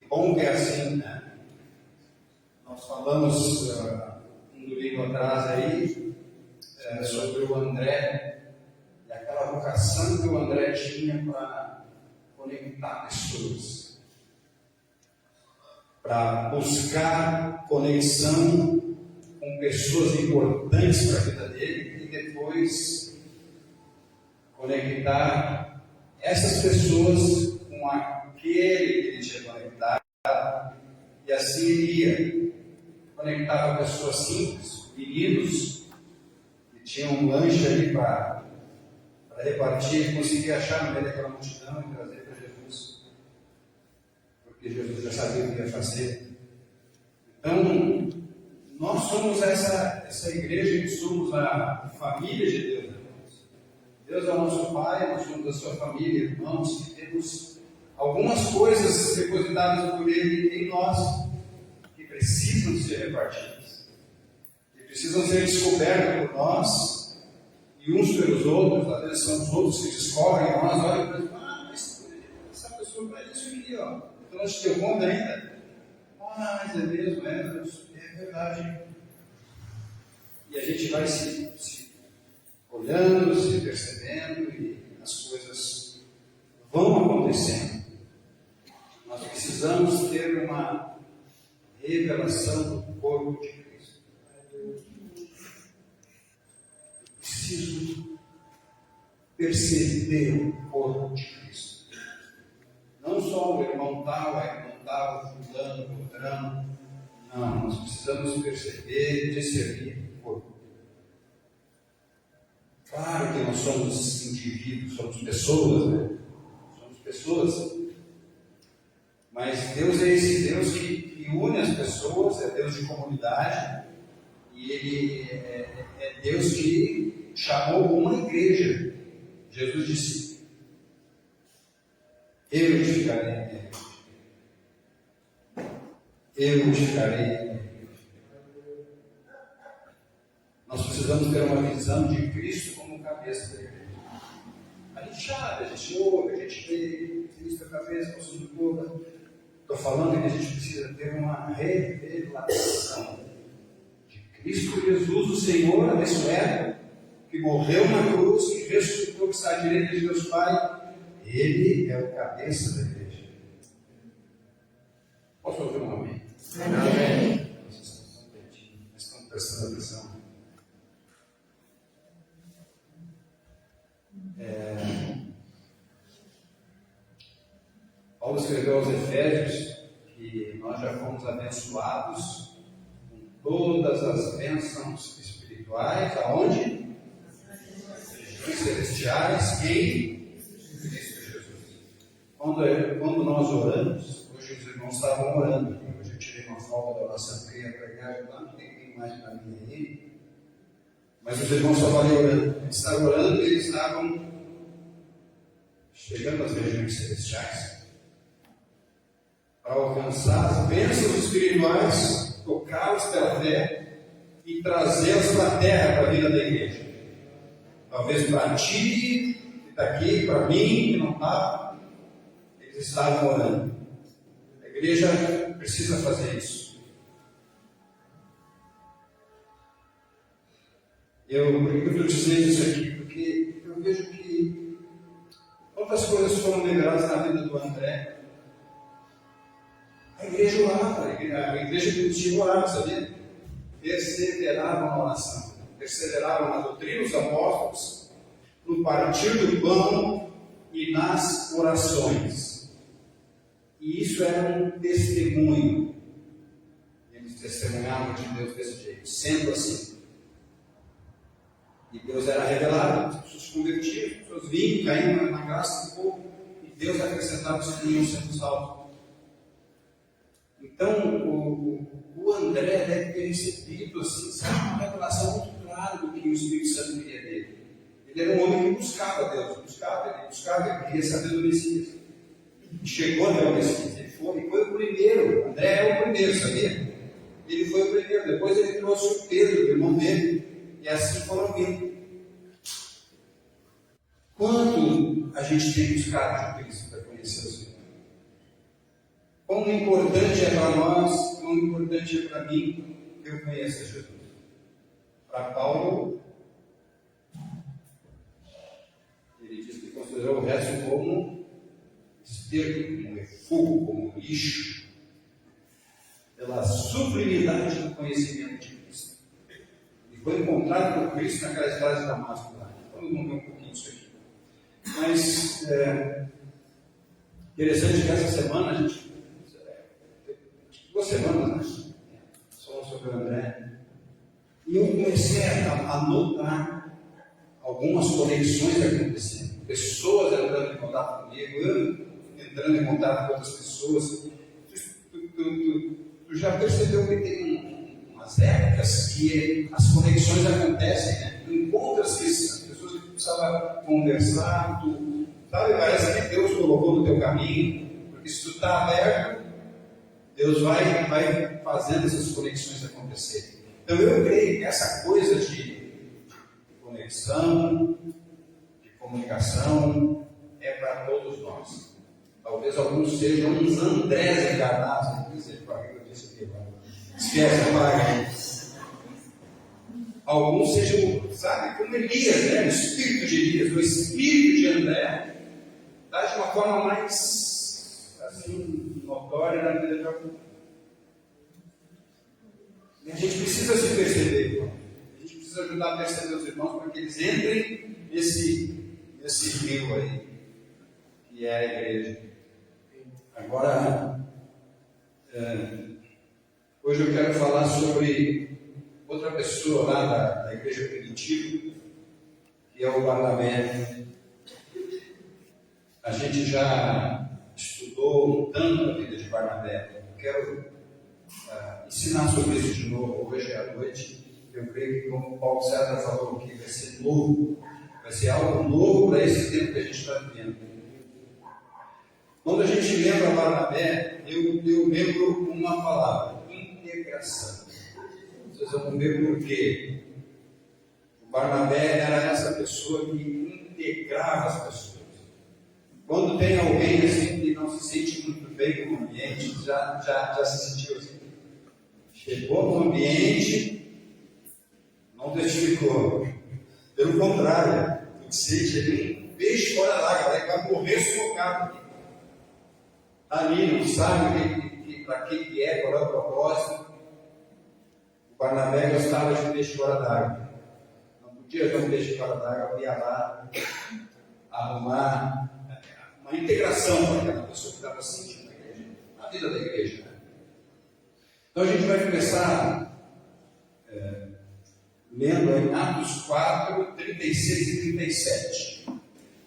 bom que é assim, né? Nós falamos um domingo atrás aí sobre o André e aquela vocação que o André tinha para conectar pessoas, para buscar conexão com pessoas importantes para a vida dele e depois conectar essas pessoas com aquele que ele tinha conectado, e assim iria. Conectava pessoas simples, meninos que tinham um lanche ali para repartir, e conseguia achar no meio daquela multidão e trazer para Jesus, porque Jesus já sabia o que ia fazer. Então, nós somos essa igreja, que somos a família de Deus. Deus é o nosso Pai, nós somos a sua família, irmãos, que temos algumas coisas depositadas por Ele em nós, que precisam ser repartidas, que precisam ser descobertas por nós, e uns pelos outros. Às vezes são os outros que descobrem nós, olham para nós, mas essa pessoa faz isso aqui, ó, então acho que eu conto ainda. Mas é mesmo, é verdade. E a gente vai se olhando, se percebendo, e as coisas vão acontecendo. Nós precisamos ter uma revelação do corpo de Cristo. Eu preciso perceber o corpo de Cristo. Não só o irmão tal, fulano, beltrano. Não, nós precisamos perceber, discernir o corpo. Claro que nós somos indivíduos, somos pessoas, né? Somos pessoas. Mas Deus é esse Deus que une as pessoas, é Deus de comunidade, e Ele é Deus que chamou uma igreja. Jesus disse: eu edificarei a minha igreja. Eu edificarei a minha igreja. Nós precisamos ter uma visão de Cristo como cabeça da igreja. A gente sabe, a gente ouve, a gente vê Cristo a cabeça, passando toda. Estou falando que a gente precisa ter uma revelação de Cristo Jesus, o Senhor, a ressurreto, que morreu na cruz, que ressuscitou, que está à direita de Deus Pai. Ele é o cabeça da igreja. Posso ouvir um amém? Amém. Vocês estão prestando atenção. Paulo escreveu aos Efésios que nós já fomos abençoados com todas as bênçãos espirituais, aonde? Os celestiais em Cristo Jesus. Quando nós oramos, hoje os irmãos estavam orando, hoje eu tirei uma folga da nossa cria para cá, não tem mais para mim aí, mas os irmãos estavam ali orando, eles estavam orando e eles estavam chegando às regiões celestiais, para alcançar as bênçãos espirituais, tocá-las pela fé e trazê-las para a terra, para a vida da igreja. Talvez para ti, que está aqui, para mim, que não está, eles estavam orando. A igreja precisa fazer isso. Por que eu estou dizendo isso aqui? Porque eu vejo que quantas coisas foram liberadas na vida do André. A igreja orava, a igreja permitia orar, sabia? Perseveravam na oração, perseveravam na doutrina dos apóstolos, no partir do pão e nas orações. E isso era um testemunho. Eles testemunhavam de Deus desse jeito, sendo assim. E Deus era revelado, as pessoas se convertiam, as pessoas vinham, caíam na graça do povo, e Deus acrescentava os que iam sendo salvos. Então, o André deve ter recebido assim, uma revelação muito clara do que o Espírito Santo queria dele. Ele era um homem que buscava Deus, ele queria saber do Messias. E chegou até o Messias, ele foi o primeiro. André é o primeiro, sabia? Ele foi o primeiro, depois ele trouxe o Pedro, o irmão dele, e assim foram vindo. Quanto a gente tem buscado de Cristo para conhecer o Senhor? quão importante é para nós, quão importante é para mim que eu conheça Jesus. Para Paulo, ele diz que considerou o resto como esterco, como refúgio, como lixo, pela sublimidade do conhecimento de Cristo. E foi encontrado por Cristo naquela estrada de Damasco lá. Vamos ver um pouquinho disso aqui. Mas, interessante que essa semana, a gente, 2 semanas, né? Só sobre o André. E eu comecei a notar algumas conexões acontecendo. Pessoas entrando em contato comigo, eu entrando em contato com outras pessoas. Tu já percebeu que tem umas épocas que as conexões acontecem, né? Tu encontras que as pessoas que tu precisava conversar, sabe, parece que Deus colocou no teu caminho, porque se tu está aberto, Deus vai fazendo essas conexões acontecerem. Então eu creio que essa coisa de conexão, de comunicação, é para todos nós. Talvez alguns sejam uns Andrés encarnados, eu disse aqui, esquece, apaga. Alguns sejam, sabe, como Elias, né? O espírito de Elias, o espírito de André, está de uma forma mais assim, notória na vida de alguns. E a gente precisa se perceber, irmão. A gente precisa ajudar a perceber os irmãos para que eles entrem nesse rio aí, que é a igreja. Agora, hoje eu quero falar sobre outra pessoa lá da igreja primitiva, que é o Barnabé. A gente já estudou um tanto a vida de Barnabé. Eu quero ensinar sobre isso de novo hoje à noite. Eu creio que, como o Paulo César falou aqui, vai ser novo, vai ser algo novo para esse tempo que a gente está vivendo. Quando a gente lembra Barnabé, eu lembro uma palavra: integração. Vocês vão ver por quê. O Barnabé era essa pessoa que integrava as pessoas. Quando tem alguém assim que não se sente muito bem com o ambiente, já se sentiu assim. Chegou no ambiente, não testificou. Pelo contrário, tu sente ali um peixe fora d'água, vai morrer sufocado. Está ali, não sabe para que é, qual é o propósito. O Barnabé gostava de peixe fora d'água. Não podia ter um peixe fora d'água, ia lá arrumar uma integração com aquela pessoa que estava sentindo na vida da igreja. Então a gente vai começar lendo em Atos 4, 36 e 37.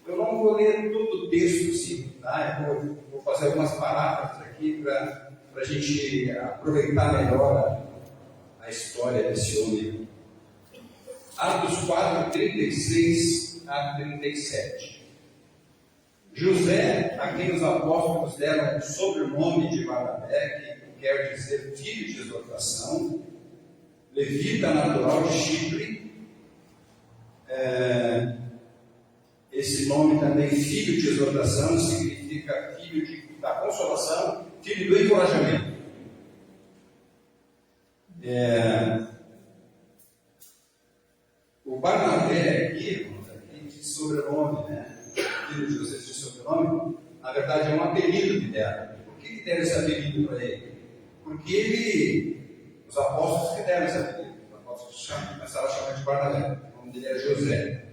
Eu não vou ler todo o texto assim, tá? Eu vou fazer algumas parágrafos aqui para a gente aproveitar melhor a história desse homem. Atos 4, 36 a 37. José, a quem os apóstolos deram o sobrenome de Barnabé, que quer dizer filho de exortação, levita natural de Chipre, esse nome também, filho de exortação, significa filho da consolação, filho do encorajamento. O Barnabé aqui de sobrenome, né? Filho de José de sobrenome, na verdade é um apelido que deram. Por que deram esse apelido para ele? Porque os apóstolos que deram esse apelido. Os apóstolos começaram a chamar de Barnabé. O nome dele era José.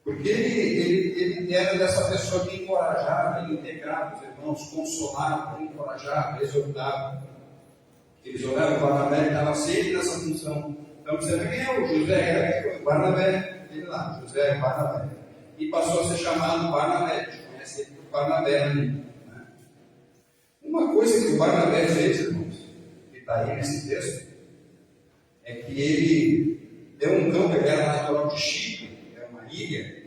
Porque ele era dessa pessoa que encorajava, integrava os irmãos, consolava, encorajava, exortava. Eles olhavam o Barnabé e estava sempre nessa função. Então, você vê quem é o José? Era o Barnabé, ele lá, José Barnabé. E passou a ser chamado Barnabé. A gente conhece ele por Barnabé ali. Né? Uma coisa que o Barnabé fez, irmãos, que está aí nesse texto, é que ele deu um campo, ele era natural de Chipre, é uma ilha,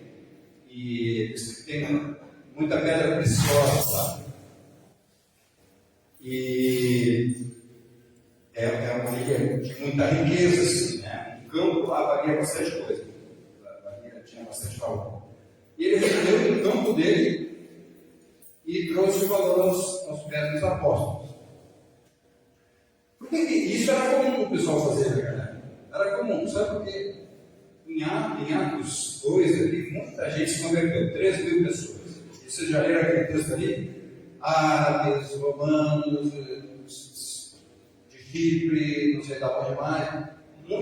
e tem muita pedra preciosa, sabe? E é uma ilha de muita riqueza, assim, né? Um campo lá valia bastante coisa, tinha bastante valor. E ele vendeu o campo dele e trouxe o valor aos pés dos apóstolos. Porque isso era comum o pessoal fazer, né? Era comum, sabe por quê? Em Atos 2, ali, muita gente se converteu, 3.000 pessoas. E você já leram aquele texto ali? Árabes, romanos, de Chipre, não sei da onde mais,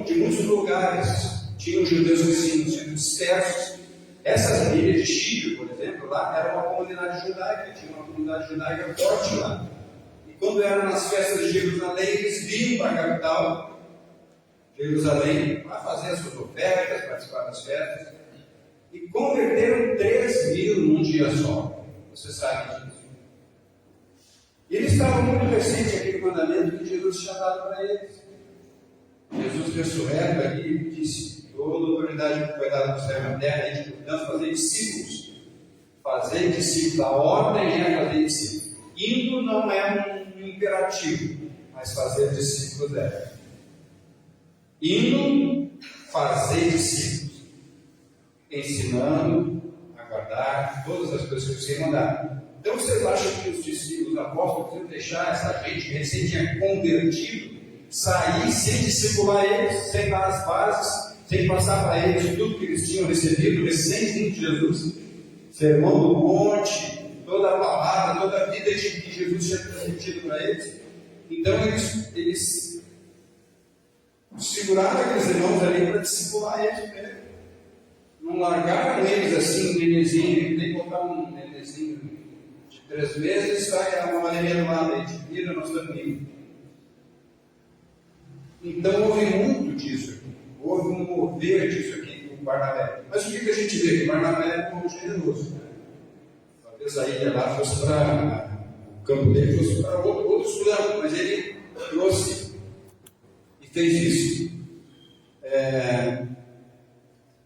de muitos lugares. Tinham judeus que tinham sido dispersos. Essas ilhas de Chipre, por exemplo, lá era uma comunidade judaica, tinha uma comunidade judaica forte lá. E quando eram nas festas de Jerusalém, eles vinham para a capital, Jerusalém, para fazer as suas ofertas, participar das festas. E converteram 3.000 num dia só. Você sabe disso. E eles estavam muito recentes aquele mandamento que Jesus tinha dado para eles. Jesus ressurreto aqui e disse: toda autoridade que foi dada para o céu e na terra, e portanto fazer discípulos. Fazer discípulos, a ordem é fazer discípulos. Indo não é um imperativo, mas fazer discípulos é. Indo, fazer discípulos, ensinando a guardar todas as coisas que você mandar. Então vocês acham que os discípulos, os apóstolos, podiam deixar essa gente que recém tinha convertido sair sem discipular eles, sem dar as bases, sem passar para eles tudo que eles tinham recebido recém de Jesus? Sermão do monte, toda a palavra, toda a vida que Jesus tinha transmitido para eles. Então eles seguraram aqueles irmãos ali para discipular eles mesmo. Não largaram eles assim, um nenezinho, nem botar um nenezinho de 3 meses, sai uma maneira do lado, a gente vira nosso amigo. Então houve muito disso aqui, houve um mover disso aqui com o Barnabé. Mas o que a gente vê? Que o Barnabé é um pouco generoso, né? Talvez a ilha lá fosse para o campo dele, fosse para outros planos, mas ele trouxe e fez isso.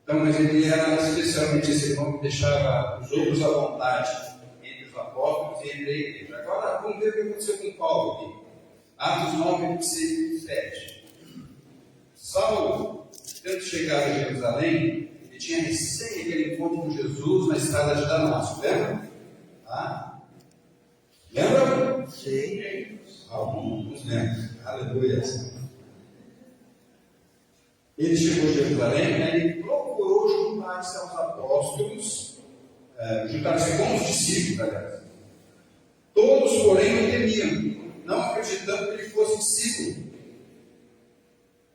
Então, mas ele era especialmente esse irmão que deixava os outros à vontade entre os apóstolos e entre a igreja. Agora, vamos ver o que aconteceu com Paulo aqui. Atos 9, 26 e 27. Saulo, tendo chegado a Jerusalém, ele tinha recém aquele encontro com Jesus na estrada de Damasco. Lembra? Lembra? Sim. Alguns lembram. Aleluia. Ele chegou a Jerusalém, né? Ele procurou juntar-se aos apóstolos, juntar-se com os discípulos, aliás. Todos, porém, o temiam, não acreditando que ele fosse discípulo.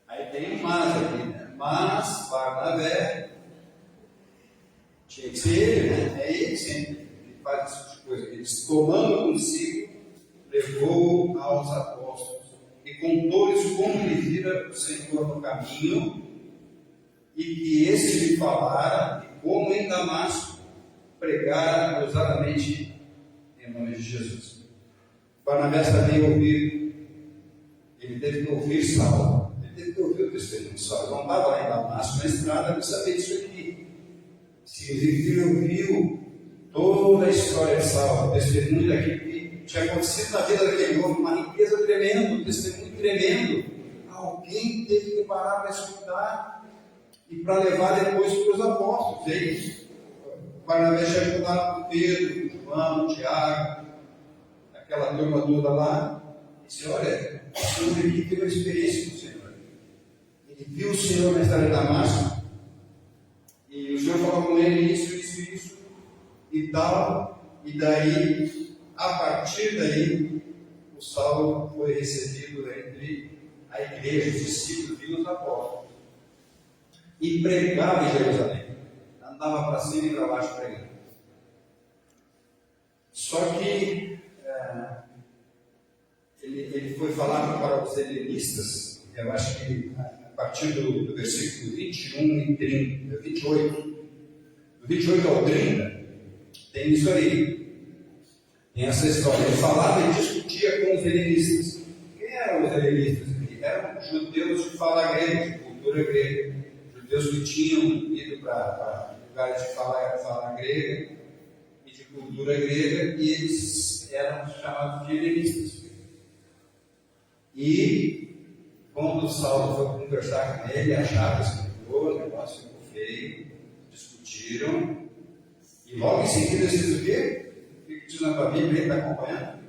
Aí tem um mas aqui, né? Mas Barnabé, tinha que ser ele, né? É ele sempre que faz esse tipo de coisa. Ele, tomando consigo, levou aos apóstolos e contou-lhes como lhe vira o Senhor no caminho e que este lhe falara e como em Damasco pregara ousadamente em nome de Jesus. Barnabé também ouviu, ele teve que ouvir Saulo, ele teve que ouvir o testemunho de Saulo. Não estava lá em Damasco na estrada para saber disso aqui. Ele ouviu toda a história de Saulo, o testemunho daquilo que tinha acontecido na vida daquele homem, uma riqueza tremenda, um testemunho tremendo. Alguém teve que parar para escutar e para levar depois para os apóstolos. Eles, Barnabé chegou lá com Pedro, João, Tiago, aquela turma toda lá, e disse: olha, esse homem aqui teve uma experiência com o Senhor. Ele viu o Senhor na estrada de Damasco, e o Senhor falou com ele isso e tal, e daí, a partir daí, o Saulo foi recebido entre a igreja, os discípulos e os apóstolos, e pregava em Jerusalém, andava para cima e para baixo pregando. Só que ele foi falar para os helenistas, eu acho que a partir do versículo 21 e 30, 28, do 28 ao 30, tem isso aí. Tem essa história. Ele falava e discutia com os helenistas. Quem eram os helenistas? Eram judeus de fala grega, de cultura grega. Judeus que tinham ido para lugares de fala grega e de cultura grega, e eles eram chamados de helenistas. E quando Saulo foi conversar com ele, achava que o negócio ficou feio, discutiram, e logo em seguida eles o quê? que diz na tua Bíblia? Está acompanhando?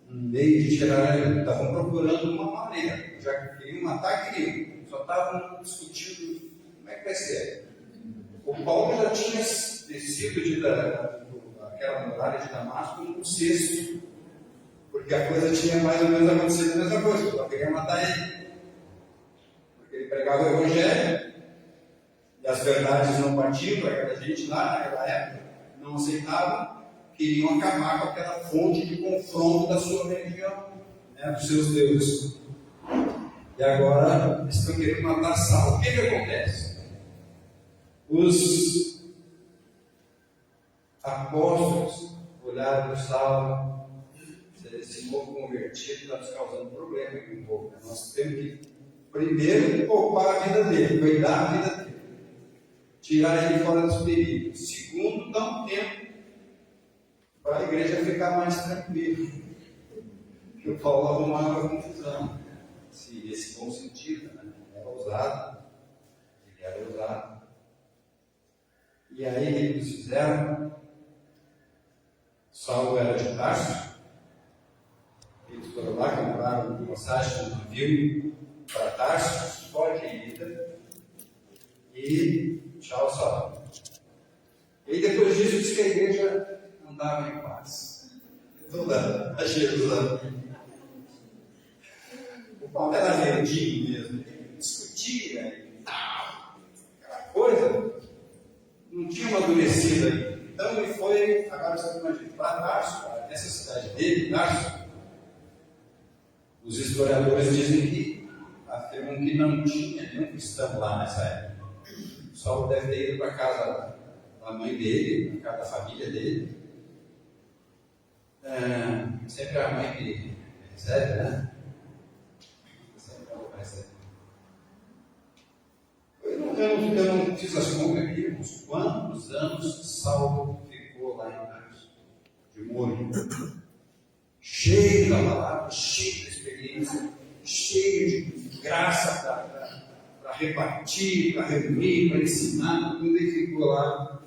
Um meio de tirar ele. Estavam procurando uma maneira. Já que queriam matar, queriam. Só estavam discutindo como é que vai ser. O Paulo já tinha descido daquela muralha de Damasco no cesto. Porque a coisa tinha mais ou menos acontecido a mesma coisa. Só queria matar ele. Porque ele pregava o Evangelho. E as verdades não partiam para aquela gente lá naquela época. Não aceitavam. Queriam acabar com aquela fonte de confronto da sua religião, né, dos seus deuses. E agora eles estão querendo matar Saulo. O que acontece? Os apóstolos olharam para Saulo, esse novo convertido está nos causando problema aqui um pouco. Nós temos que primeiro poupar a vida dele, cuidar da vida dele, tirar ele fora dos perigos. Segundo, dar um tempo para a igreja ficar mais tranquila. Que o Paulo arrumava a confusão. Esse bom sentido, né? Era ousado. Ele era ousado. E aí o que eles fizeram? Saulo era de Tarso. Eles foram lá, compraram uma passagem de um navio para Tarso, só de ida. E tchau, Saulo. E aí, depois disso, disse que a igreja andava em paz. Toda a Jerusalém. O Paulo era verdinho mesmo, ele discutia e tal, aquela coisa, não tinha amadurecido aí. Então ele foi, agora você imagina, para Tarso, essa cidade dele, Tarso. Os historiadores dizem que afirmam que não tinha nenhum cristão lá nessa época. Saulo deve ter ido para a casa da mãe dele, na casa da família dele. Sempre a mãe que recebe, né? Sempre ela recebe. Eu não fiz as contas aqui, irmãos. Quantos anos Saulo ficou lá em Tarso? De molho. Cheio da palavra, cheio de experiência, cheio de graça para repartir, para reunir, para ensinar, tudo ele ficou lá.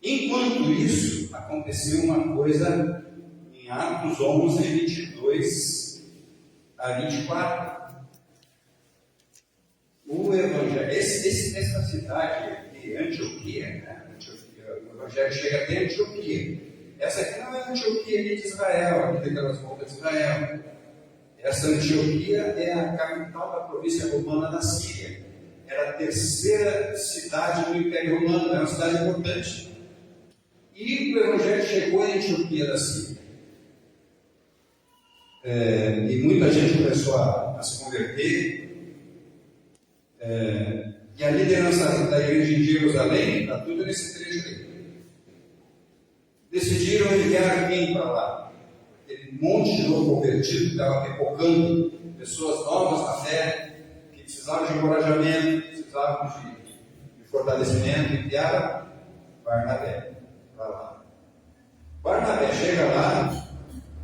Enquanto isso, aconteceu uma coisa em Atos 11, 22 a 24. O Evangelho, essa cidade aqui, Antioquia, né? O Evangelho chega até Antioquia. Essa aqui não é a Antioquia ali de Israel, aqui daquelas voltas de Israel. Essa Antioquia é a capital da província romana da Síria. Era a terceira cidade do Império Romano, era uma cidade importante. E o Evangelho chegou em Antioquia da Síria. E muita gente começou a se converter. E a liderança da igreja em Jerusalém, está tudo nesse trecho aí. Decidiram enviar quem para lá? Aquele monte de novo convertido que estava pipocando, pessoas novas na fé, que precisavam de encorajamento, precisavam de fortalecimento, enviaram Barnabé para lá. Barnabé chega lá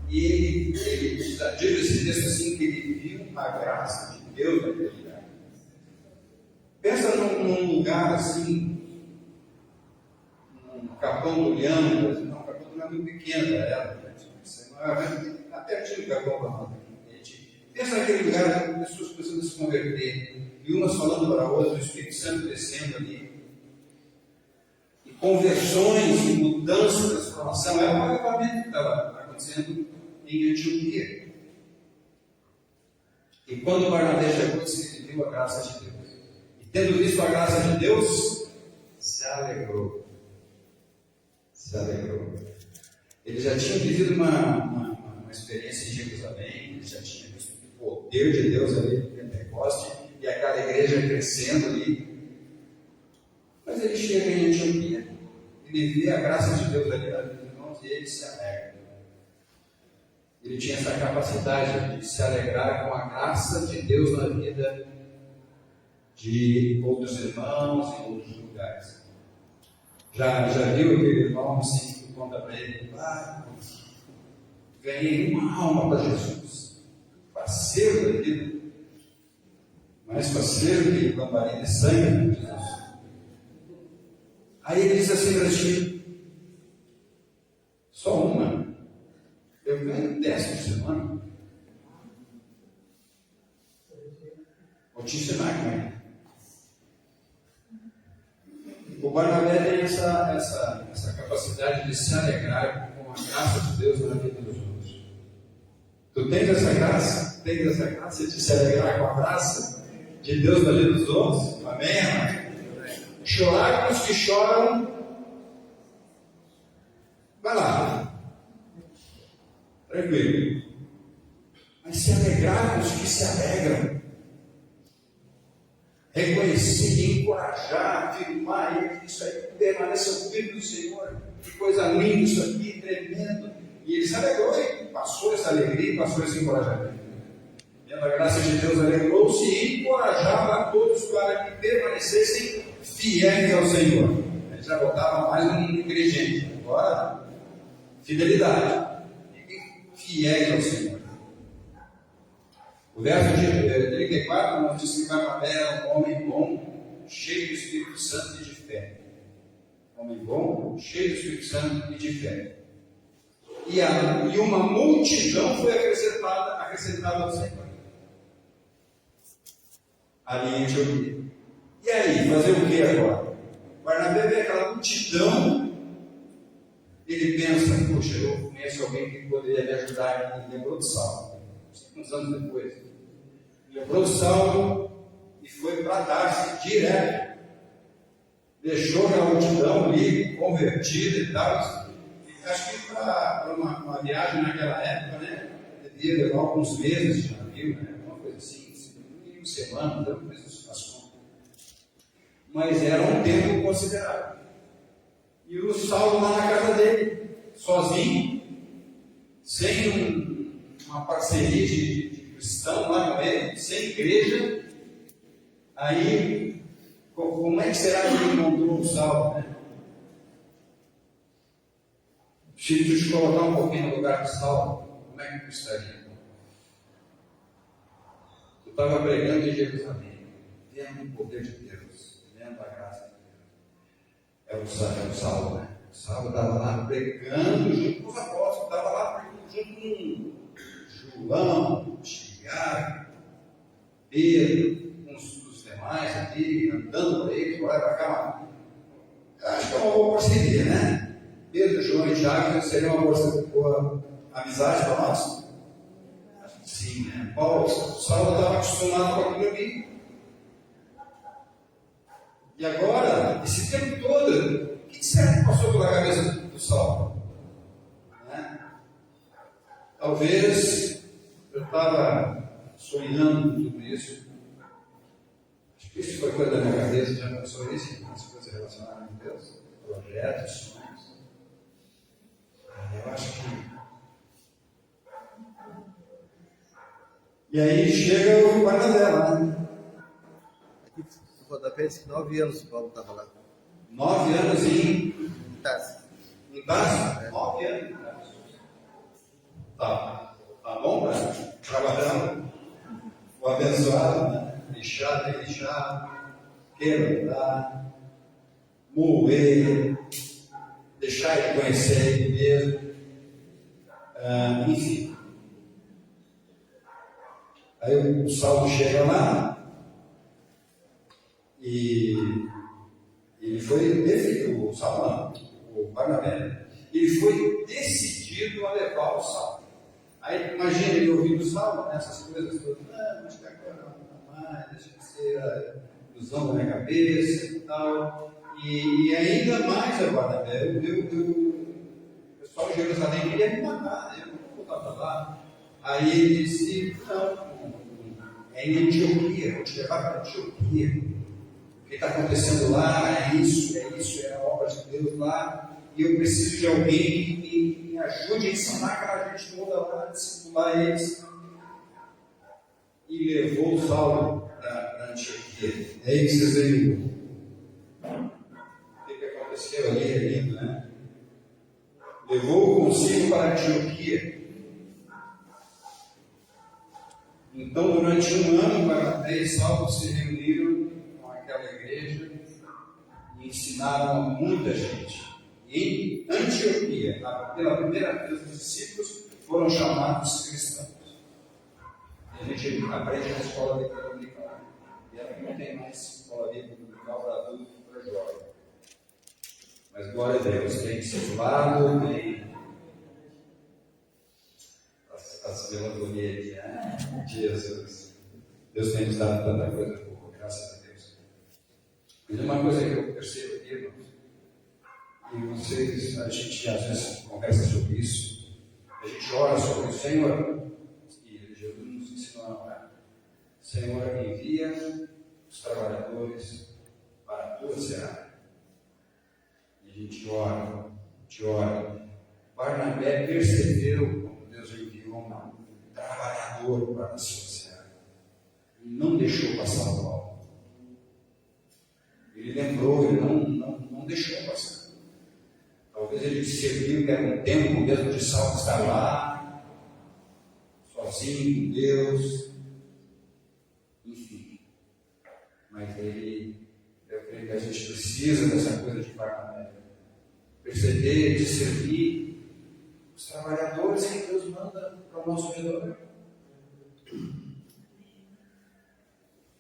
e ele diz esse texto assim, que ele viu a graça de Deus naquele lugar. Pensa num lugar assim, num Capão do Leão, não, o Capão do Leão é muito pequeno para ela, está pertinho do Capão do Leão. Pensa naquele lugar com pessoas precisando se converter, e umas falando para outras, o Espírito Santo descendo ali. Conversões, mudanças, transformação, é um avivamento que estava acontecendo em Antioquia. E quando Barnabé chegou, disse que viu a graça de Deus. E tendo visto a graça de Deus, se alegrou. Se alegrou. Ele já tinha vivido uma experiência em Jerusalém, ele já tinha visto o poder de Deus ali no Pentecoste, e aquela igreja crescendo ali. Mas ele chega em Antioquia. Ele vê a graça de Deus ali nas irmãos e ele se alegra. Ele tinha essa capacidade de se alegrar com a graça de Deus na vida de outros irmãos em outros lugares. Já viu aquele irmão assim que conta para ele: ganhei uma alma para Jesus, parceiro da vida, mais parceiro que lamparina de sangue de Jesus. Aí ele diz assim para ti: Só uma. Eu ganho 10 por semana. Vou te ensinar como é. O Barnabé tem essa capacidade de se alegrar com a graça de Deus na vida dos outros. Tu tens essa graça? Tens essa graça de se alegrar com a graça de Deus na vida dos outros? Amém, amém? Chorar com os que choram. Vai lá. Tranquilo. Mas se alegrar com os que se alegram. Reconhecer, encorajar, afirmar isso aí, permaneça o Filho do Senhor. Que coisa linda isso aqui, tremendo. E ele se alegrou e passou essa alegria, passou esse encorajamento. Tendo a graça de Deus, alegrou-se e encorajava a todos para que permanecessem fiéis ao Senhor. Ele já botava mais um ingrediente. Agora, fidelidade. Fiéis ao Senhor. O verso de 34 nos diz que Barnabé era um homem bom, cheio do Espírito Santo e de fé. Homem bom, cheio do Espírito Santo e de fé. E uma multidão foi acrescentada ao Senhor. Ali em Antioquia. E aí, fazer o que agora? Barnabé vê aquela multidão. Ele pensa, puxa, eu conheço alguém que poderia me ajudar aqui. Lembrou de Saulo. Uns anos depois. Lembrou de Saulo e foi para Tarso direto. Deixou a multidão ali, convertida e tal. Acho que para uma viagem naquela época, né? Devia levar alguns meses de navio, né? Uma coisa assim, uma semana, não fez as contas. Mas era um tempo considerável. E o Saulo lá na casa dele, sozinho, sem uma parceria de cristão lá com ele, sem igreja. Aí, como é que será que ele mandou o Saulo, né? Se eu te colocar um pouquinho no lugar de Saulo, como é que tu estaria? Tu estava pregando em Jerusalém, vendo o poder de Deus, vendo a graça de Deus. É o Saulo, né? O Saulo estava lá pregando junto com os apóstolos, estava lá pregando junto com João, Tiago, Pedro, uns dos demais ali, andando por aí, por lá para cá. Acho que é uma boa parceria, né? Pedro, João e Tiago seria uma boa amizade para nós? Sim, né? Paulo, Saulo estava acostumado com aquilo ali. E agora, esse tempo todo, o que será que passou pela cabeça do Saulo? Né? Talvez eu estava sonhando com tudo isso. Acho que isso foi coisa da minha cabeça, já pensou isso? As coisas relacionadas com Deus, projetos, sonhos. Eu acho que. E aí chega o Barnabé lá, né? O rodapé disse que 9 anos o Paulo estava lá. 9 anos em Tarso. Em Tarso? 9 anos em Tarso. Tá bom para trabalhar? O abençoado, né? Lixar, quebrar, moer, deixar ele conhecer ele mesmo. Enfim. Aí o Saulo chega lá e ele foi decidido, o Saulo não, o Barnabé, ele foi decidido a levar o Saulo. Aí imagina ele ouvindo o Saulo, essas coisas todas, mas que agora não mais, deixa de ser a ilusão da minha cabeça e tal. E ainda mais a Barnabé, o pessoal de Jerusalém queria me matar, eu não vou voltar para lá. Aí ele disse, não, é em Antioquia, vou te levar para Antioquia. O que está acontecendo lá é isso, é a obra de Deus lá. E eu preciso de alguém que me ajude a ensinar aquela gente toda lá, a discipular eles. E levou o Saulo para Antioquia. É aí que vocês veem o que aconteceu ali, é lindo, né? Levou-o consigo para Antioquia. Então, durante um ano, Barnabé e Saulo se reuniram com aquela igreja e ensinaram a muita gente. Em Antioquia, pela primeira vez, os discípulos foram chamados cristãos. E a gente aprende na escola bíblica dominical. E ela não tem mais escola bíblica dominical para adulto e para jovem. Mas glória a Deus, tem discipulado, tem as melanolias, né? Jesus. Deus tem nos dado tanta coisa boa, graças a Deus. Mas uma coisa que eu percebo aqui, irmãos, e vocês, a gente às vezes conversa sobre isso, a gente ora sobre o Senhor, e Jesus nos ensinou a orar. Senhor, envia os trabalhadores para a tua seara. E a gente ora, Barnabé percebeu como Deus enviou um trabalhador para a sua seara. E não deixou passar o mal. Ele lembrou, ele não deixou passar. Talvez ele serviu que era um tempo mesmo de Saulo estar lá, sozinho com Deus, enfim. Mas eu creio que a gente precisa dessa coisa de Barnabé. Perceber, de servir os trabalhadores que Deus manda para o nosso redor.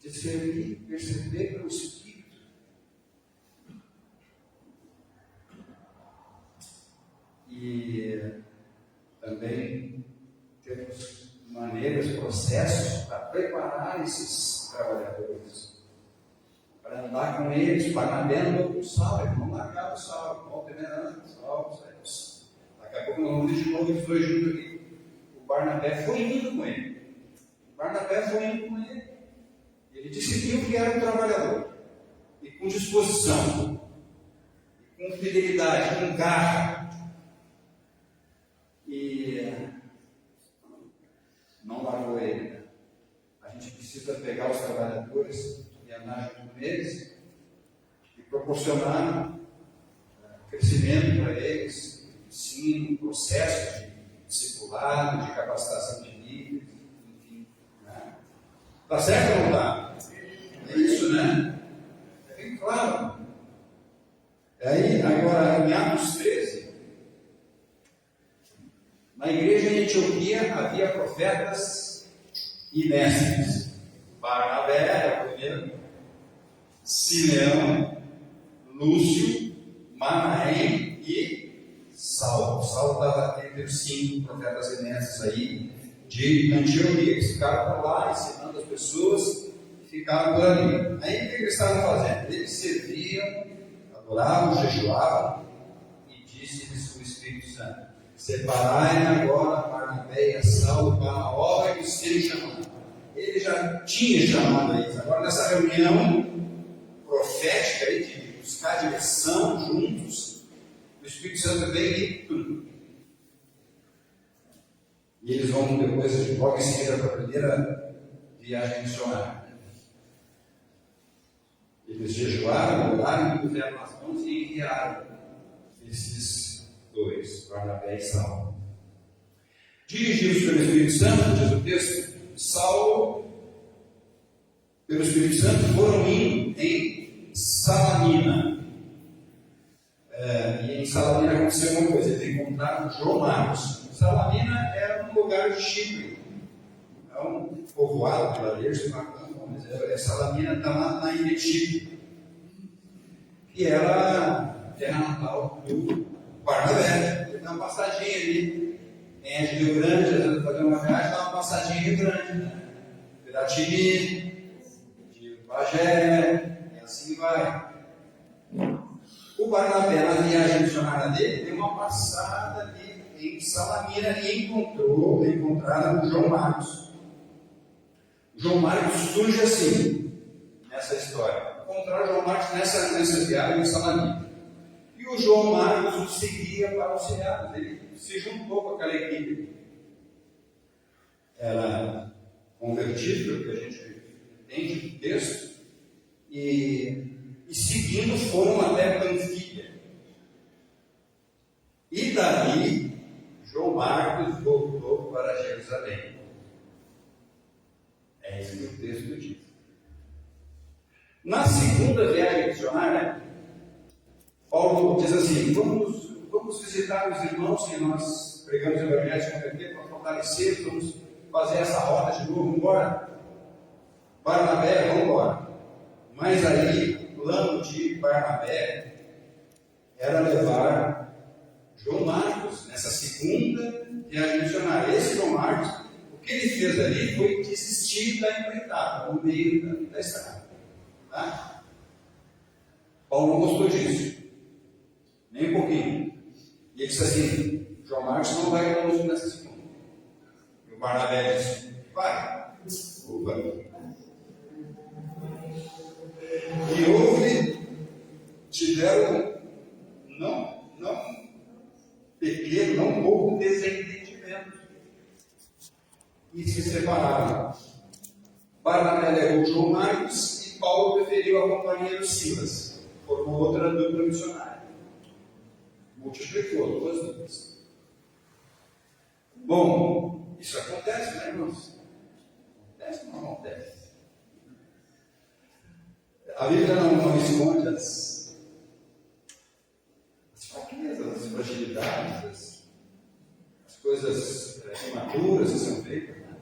De servir, perceber pelo Espírito. E também temos maneiras, processos para preparar esses trabalhadores, para andar com eles. Barnabé andou com o Saulo, ele não largava o Saulo, volta venerando, Saulo, daqui a pouco nós vamos ver de novo os dois juntos aqui. O Barnabé foi indo com ele. Ele decidiu que era um trabalhador, e com disposição, e com fidelidade, com garra. E não largou ele. A gente precisa pegar os trabalhadores e andar junto com eles e proporcionar crescimento para eles, ensino, processo de discipulado, de capacitação de líderes, enfim. Né? Tá certo ou não está? É isso, né? É bem claro. Aí, agora, em Atos 13, na igreja em Antioquia havia profetas e mestres. Barnabé era o primeiro, Simeão, Lúcio, Manaém e Saulo. Saulo estava entre os 5 profetas e mestres aí de Antioquia. Eles ficaram por lá ensinando as pessoas e ficavam por ali. Aí o que eles estavam fazendo? Eles serviam, adoravam, jejuavam e disse-lhes o Espírito Santo: separai-me agora Barnabé e Saulo para a obra que os tenho chamado. Ele já tinha chamado eles. Agora nessa reunião profética aí, de buscar direção juntos, o Espírito Santo vem e tudo. E eles vão depois, logo em seguida, para a primeira viagem missionária. Eles jejuaram, oraram, puseram as mãos e enviaram esses 2, Barnabé e Saulo. Dirigidos pelo Espírito Santo, diz o texto, Saulo, pelo Espírito Santo, foram indo em Salamina. E em Salamina aconteceu uma coisa: eles encontraram João Marcos. Salamina era um lugar de Chipre, é um povoado, vilarejo, mas Salamina está lá na ilha de Chipre, que era a terra natal do Barnabé. Ele dá uma passadinha ali, em Rio Grande, às vezes fazer uma viagem, dá uma passadinha em Rio Grande, né? Piratini, de Bagé, e assim vai. O Barnabé, na viagem missionária dele, deu uma passada ali em Salamina e encontraram com João Marcos. João Marcos surge assim, nessa história. Encontraram João Marcos nessa viagem em Salamina. E o João Marcos o seguia para auxiliá-los. Ele se juntou com aquela equipe. Era convertido, pelo que a gente entende do texto, e seguindo foram até Panfilha. E dali, João Marcos voltou para Jerusalém. É isso que o texto diz. Na segunda viagem missionária, Paulo diz assim: vamos vamos visitar os irmãos que nós pregamos o Evangelho de converter para fortalecer, vamos fazer essa rota de novo, vamos embora. Barnabé, vamos embora. Mas aí, o plano de Barnabé era levar João Marcos nessa segunda viagem missionária. Esse João Marcos, o que ele fez ali foi desistir da empreitada, no meio da estrada. Tá? Paulo não gostou disso, nem um pouquinho. E ele disse assim: João Marcos não vai conosco nessa segunda. E o Barnabé disse: vai. Opa. E houve, tiveram, não pequeno, não pouco desentendimento. E se separaram. Barnabé levou João Marcos e Paulo preferiu a companhia dos Silas. Formou outra dupla missionária. Multiplicou duas duplas. Bom, isso acontece, né, irmãos? Acontece ou não acontece? A Bíblia não esconde as fraquezas, as fragilidades, as coisas imaturas que são feitas. Né?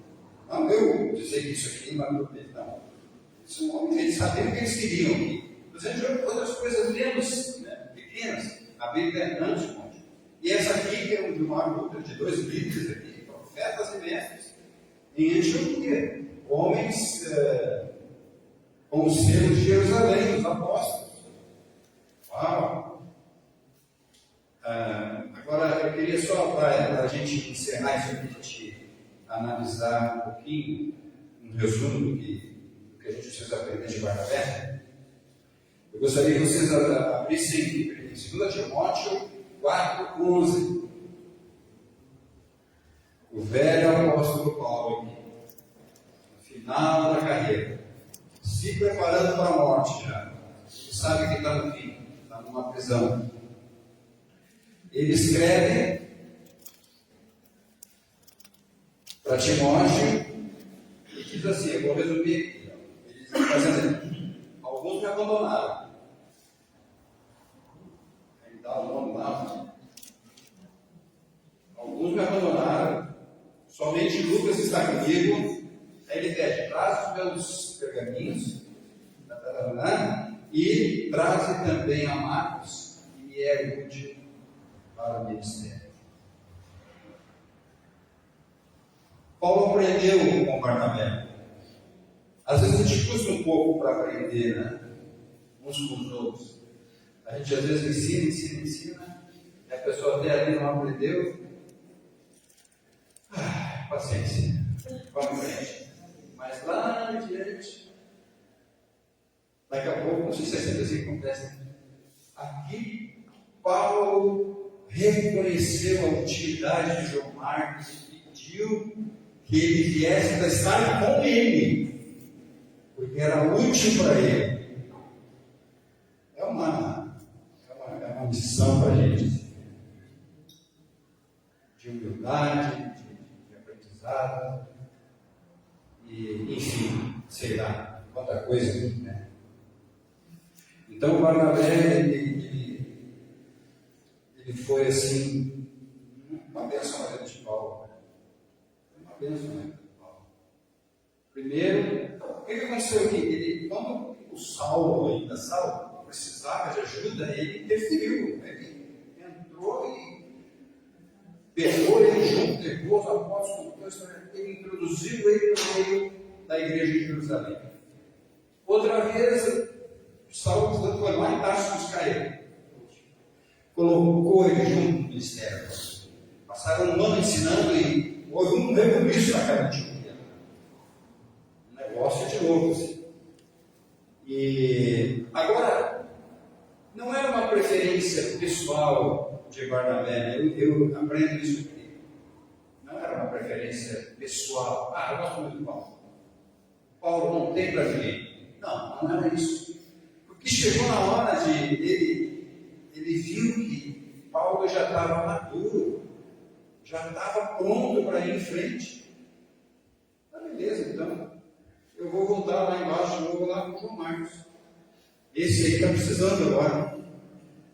Não eu dizer que isso aqui é imaturo, não. Isso é um homem, eles sabiam o que eles queriam aqui. Fazendo outras coisas menos, né, pequenas. A Bíblia é grande, monte. E essa aqui, que é de uma luta de dois líderes aqui, profetas e mestres, em Antioquia, homens com o selo de Jerusalém, os apóstolos. Uau! Agora, eu queria só, para a gente encerrar isso aqui, a gente analisar um pouquinho, um resumo do que a gente precisa aprender de Barnabé. Eu gostaria que vocês abrissem em 2 Timóteo 4,11. O velho apóstolo Paulo aqui, no final da carreira, se preparando para a morte já. Ele sabe que está no fim, está numa prisão. Ele escreve para Timóteo e diz assim, eu vou resumir aqui. Ele diz assim, alguns me abandonaram. Ele dá o nome lá. Alguns me abandonaram. Somente Lucas está comigo. Aí ele pede, traz os meus pergaminhos e traz também a Marcos, que é útil para o ministério. Paulo aprendeu com Barnabé. Às vezes a gente custa um pouco para aprender, né? Uns com os outros. A gente às vezes ensina, e a pessoa até ali não aprendeu. Paciência. Vamos em frente. Mas lá adiante, daqui a pouco, não sei se é sempre assim que acontece. Aqui, Paulo reconheceu a utilidade de João Marcos e pediu que ele viesse para estar com ele, porque era útil para ele. É uma missão para a gente, de humildade, de aprendizado, e enfim, sei lá, quanta coisa, né? Então o Barnabé, ele foi assim, uma bênção na vida de Paulo. Uma bênção na vida de Paulo. Primeiro, o que aconteceu aqui? Quando o Saulo precisava de ajuda, ele interferiu. Ele entrou e pegou ele junto, levou os apóstolos, ele introduziu ele no meio da igreja de Jerusalém. Outra vez, Saulo foi lá em Tarso buscar ele. Colocou ele junto no ministério. Passaram um ano ensinando e houve um rebuliço naquela Antioquia. Um negócio de louco assim. E agora, não era uma preferência pessoal de Barnabé. Eu aprendo isso aqui. Não era uma preferência pessoal. Eu gosto muito do Paulo. Paulo não tem para ninguém. Não era isso. Porque chegou na hora de ele viu que Paulo já estava maduro, já estava pronto para ir em frente. Beleza, então eu vou voltar lá embaixo, vou lá com o João Marcos. Esse aí está precisando agora,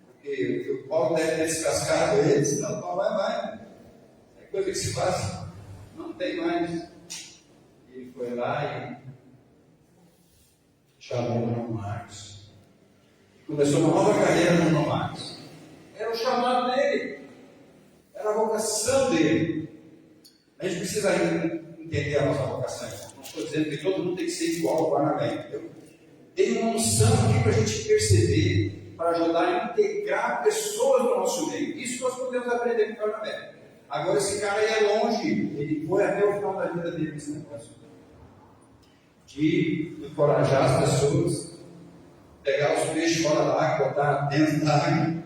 porque porque o Paulo deve ter descascado eles. Não, Paulo vai. É coisa que se faz. Não tem mais. E ele foi lá e chamou o irmão Marcos. Começou uma nova carreira no irmão Marcos. Era o chamado dele. Era a vocação dele. A gente precisa entender a nossa vocação. Não estou dizendo que todo mundo tem que ser igual ao Barnabé, entendeu? Tem uma unção aqui para a gente perceber, para ajudar a integrar pessoas no nosso meio. Isso nós podemos aprender com o Barnabé. Agora, esse cara ia longe, ele foi até o final da vida dele nesse negócio. De encorajar as pessoas, pegar os peixes fora da água, botar dentro da água.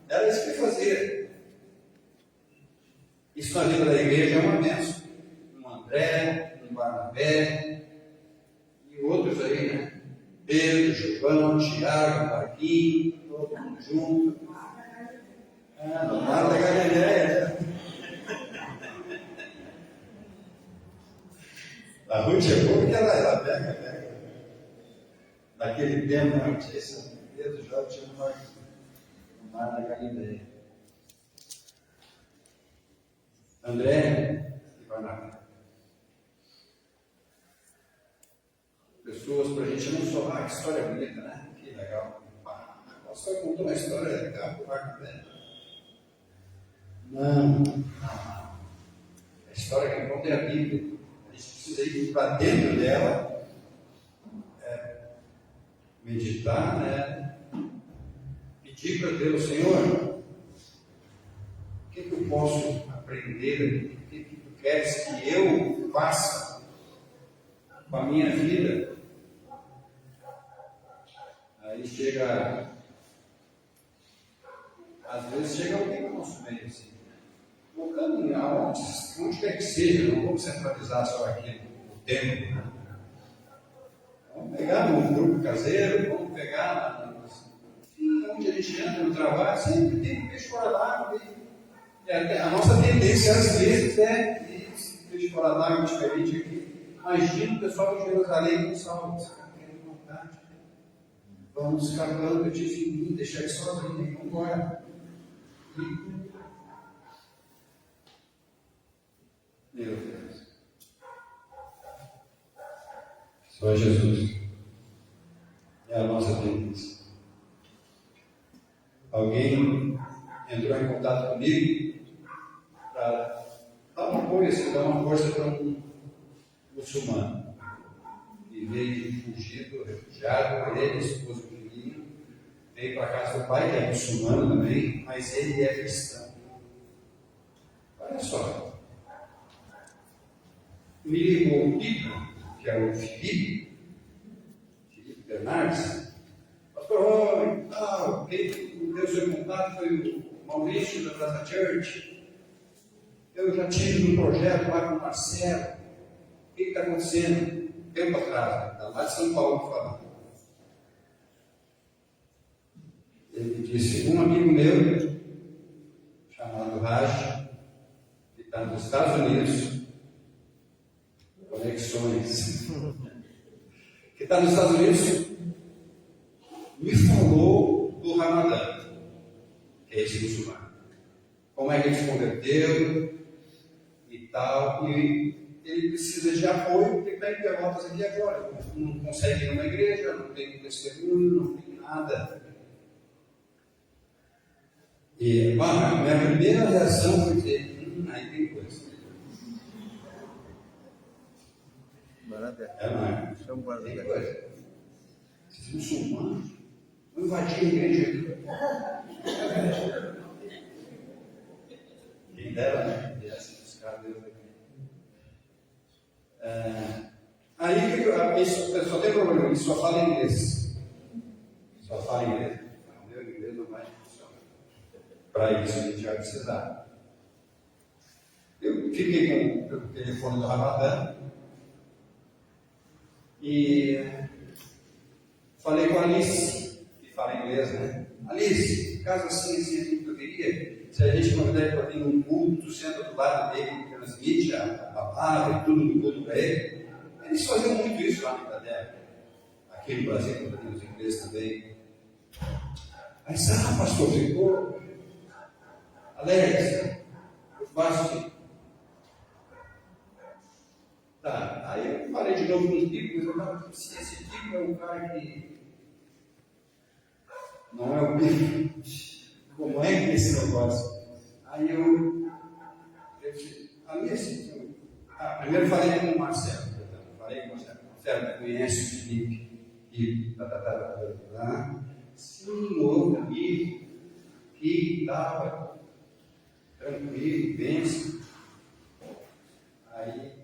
Era isso que ele fazia. Isso na vida da igreja é uma bênção. Um André, um Barnabé e outros aí, né? Pedro, João, Tiago, Marquinhos, todo mundo junto. No mar da Galileia. A Ruth é boa porque ela pega. Naquele tempo, não tinha esse Pedro, já tinha no mar da Galileia. André e Barnabé. Pessoas para a gente não só, que história bonita, né? Que legal. Nossa, contou uma história legal do Barnabé. Não. A história que conta é a Bíblia. A gente precisa ir para dentro dela, meditar, né? Pedir para Deus, Senhor, o que eu posso aprender? O que tu queres que eu faça com a minha vida? Aí chega, às vezes chega alguém no nosso meio assim, colocando onde quer que seja, não vamos centralizar só aqui o tempo, né? Vamos pegar um grupo caseiro, vamos pegar onde a gente entra no trabalho, sempre tem peixe fora d'água. A nossa tendência às vezes é esse peixe fora d'água diferente aqui. Imagina o pessoal de Jerusalém com Saulo, esse cara querendo vontade. Vamos escapando, eu disse em mim, deixar ele sozinho, vamos embora. Meu Deus. Só Jesus. É a nossa tendência. Alguém entrou em contato comigo para dar uma força para um muçulmano que veio fugido, refugiado, ele, esposo do menino, veio para a casa do pai, que é muçulmano também, mas ele é cristão. Olha só. Me ligou o Pico, que é o Felipe Bernardes, pastor, quem deu seu contato foi o Maurício da Plaza Church. Eu já tive um projeto lá com o Marcelo. O que está acontecendo? Tempo atrás, está lá de São Paulo falando. Ele disse, um amigo meu, chamado Raj, que está nos Estados Unidos, conexões, que está nos Estados Unidos, me falou do Ramadã, que é esse muçulmano. Como é que ele se converteu e tal, e ele precisa de apoio, porque está em Pelotas aqui agora, não consegue ir numa igreja, não tem testemunho, não tem nada. E a minha primeira reação foi dizer, aí tem coisa. Tem coisa. Esses muçulmanos vão invadir a igreja aqui. Quem dera, né? E assim, os caras Deus aqui. Aí só tem problema, ele só fala inglês. Só fala inglês. O meu inglês não vai funcionar. Para isso a gente vai precisar. Eu fiquei com o telefone do Ramadã e falei com a Alice, que fala inglês, né? Alice, caso assim, eu queria, se a gente convidar ele para vir num culto, senta do lado dele, transmite a palavra e tudo do culto para ele. Eles faziam muito isso lá na Inglaterra. Aqui no Brasil, quando tem os ingleses também. Aí, pastor, ficou alegre. Eu faço aqui. Tá, aí eu falei de novo com os bíblicos, eu falei, se esse tipo é o cara que não é o bíblico, como é que esse negócio? Aí eu ali assim, primeiro falei com o Marcelo, Marcelo, conhece o Felipe, e sim, outro amigo, que estava tranquilo, pensa. Aí,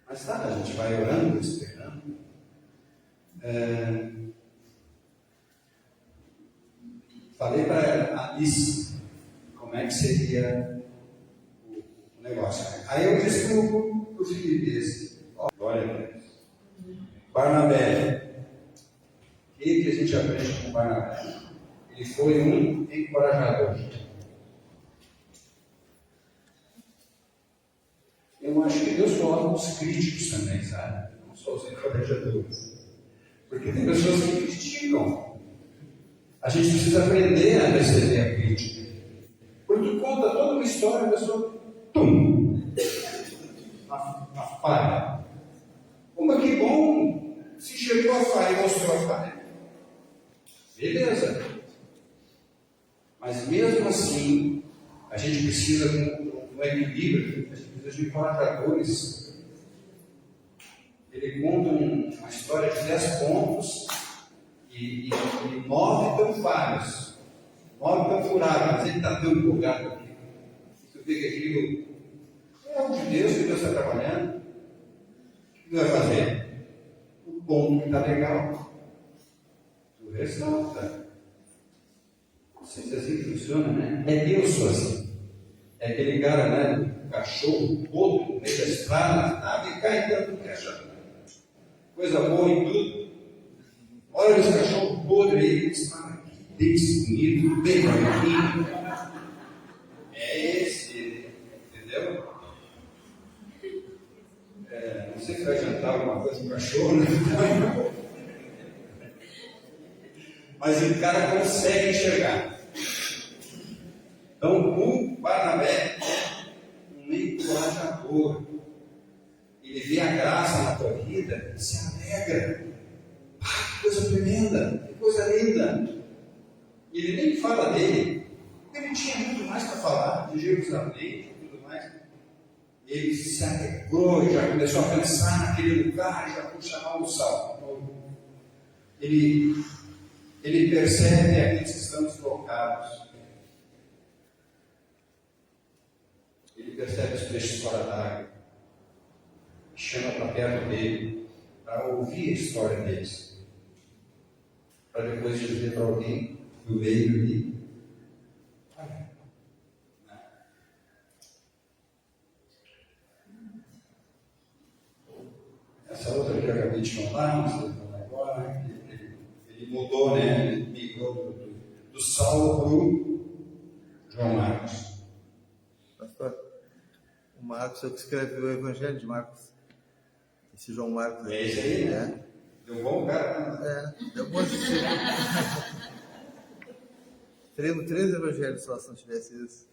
mas a gente vai orando, esperando. Falei para a Alice como é que seria o negócio. Aí eu disse para o Felipe esse, glória a Deus. Barnabé, o que a gente aprende com Barnabé? Ele foi um encorajador. Eu acho que Deus coloca os críticos também, sabe? Não só os encorajadores. Porque tem pessoas que criticam. A gente precisa aprender a receber a crítica. Porque conta toda uma história, a pessoa, na falha. Mas que bom, se chegou a falha e mostrou a falha. Beleza. Mas mesmo assim, a gente precisa de um equilíbrio, a gente precisa de encorajadores. Ele conta uma história de 10 pontos e 9 estão falhos, 9 estão furados, mas ele está tão empolgado aqui. Você vê que aquilo é algo de Deus, que Deus está trabalhando. O que vai fazer? O ponto que está legal, o ressalta. Não sei se assim funciona, né? É Deus sozinho. É aquele cara, né? Um cachorro todo no meio da estrada, nada e cai tanto que acha coisa boa em tudo. Olha esse cachorro podre aí, dente bonito, bem branquinho. É esse, entendeu? Não sei se vai jantar alguma coisa com o cachorro, né? Mas o cara consegue enxergar. Então, o Barnabé é um encorajador. Ele vê a graça na tua vida e se alegra. Que coisa tremenda, que coisa linda. Ele nem fala dele, ele tinha muito mais para falar de Jerusalém e tudo mais. Ele se alegrou e já começou a pensar naquele lugar, já foi chamar o Saulo. Ele percebe aqueles que estão deslocados. Ele percebe os peixes fora d'água. Chama para perto dele para ouvir a história deles. Para depois dizer para alguém do meio ali. Olha. Essa outra que eu acabei de falar, não sei falar agora, ele mudou, né? Ele migrou do Saulo para o João Marcos. Pastor, o Marcos é o que escreveu o Evangelho de Marcos. Esse João Marcos. É esse aí, né? Deu bom, cara? Deu bom assistir. Teríamos 3 evangelhos só se não tivesse isso.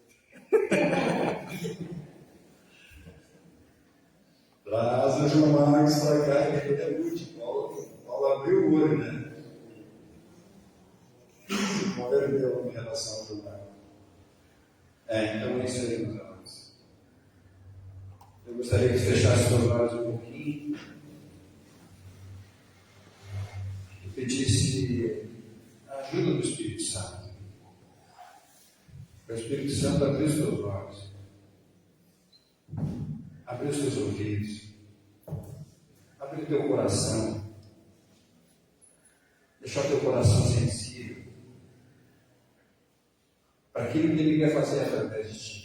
Traz o João Marcos para cá, que ele é útil. Paulo abriu o olho, né? Não perdeu em relação ao João Marcos. Então é isso aí, meus amados. Eu gostaria que você fechasse seus olhos um pouquinho e pedisse a ajuda do Espírito Santo. Para o Espírito Santo abrir os teus olhos, abrir os teus ouvidos, abrir o teu coração, deixar o teu coração sensível para aquilo que Ele quer fazer através de ti.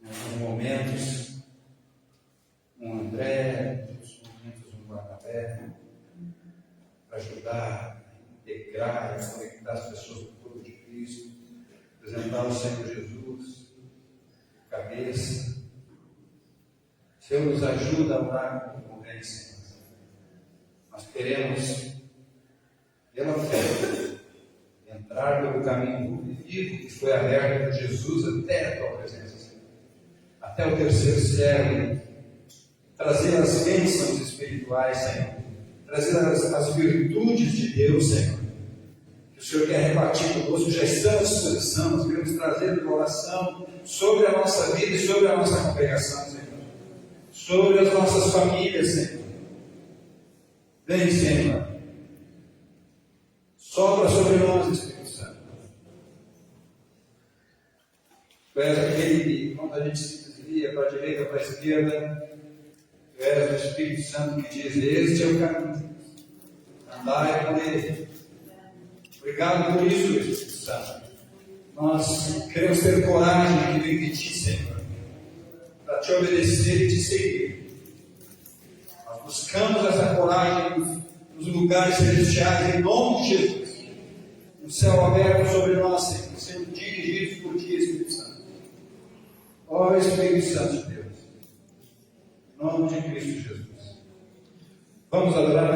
Em alguns momentos, um André, em outros momentos, um Barnabé, para ajudar, a integrar e a conectar as pessoas no corpo de Cristo, apresentar o Senhor Jesus, cabeça. Senhor, nos ajuda a orar com concorrência. Nós queremos pela fé, entrar pelo caminho vivo que foi aberto por Jesus até a tua presença, Senhor. Até o terceiro céu, trazer as bênçãos espirituais, Senhor. Trazer as virtudes de Deus, Senhor. Que o Senhor quer repartir conosco, já estamos à disposição, nós queremos trazer oração sobre a nossa vida e sobre a nossa congregação, Senhor. Sobre as nossas famílias, Senhor. Vem, Senhor. Sopra sobre nós, Espírito Santo. Tu és aquele que, quando a gente se desvia para a direita, para a esquerda, tu és o Espírito Santo que diz: este é o caminho, andai por ele. Obrigado por isso, Espírito Santo. Nós queremos ter coragem que vem de ti, Senhor, para te obedecer e te seguir. Nós buscamos essa coragem nos lugares celestiais, em nome de Jesus. Um céu aberto sobre nós, Senhor, sendo dirigidos por ti, Espírito Santo. Ó Espírito Santo de Deus, em nome de Cristo Jesus. Vamos adorar.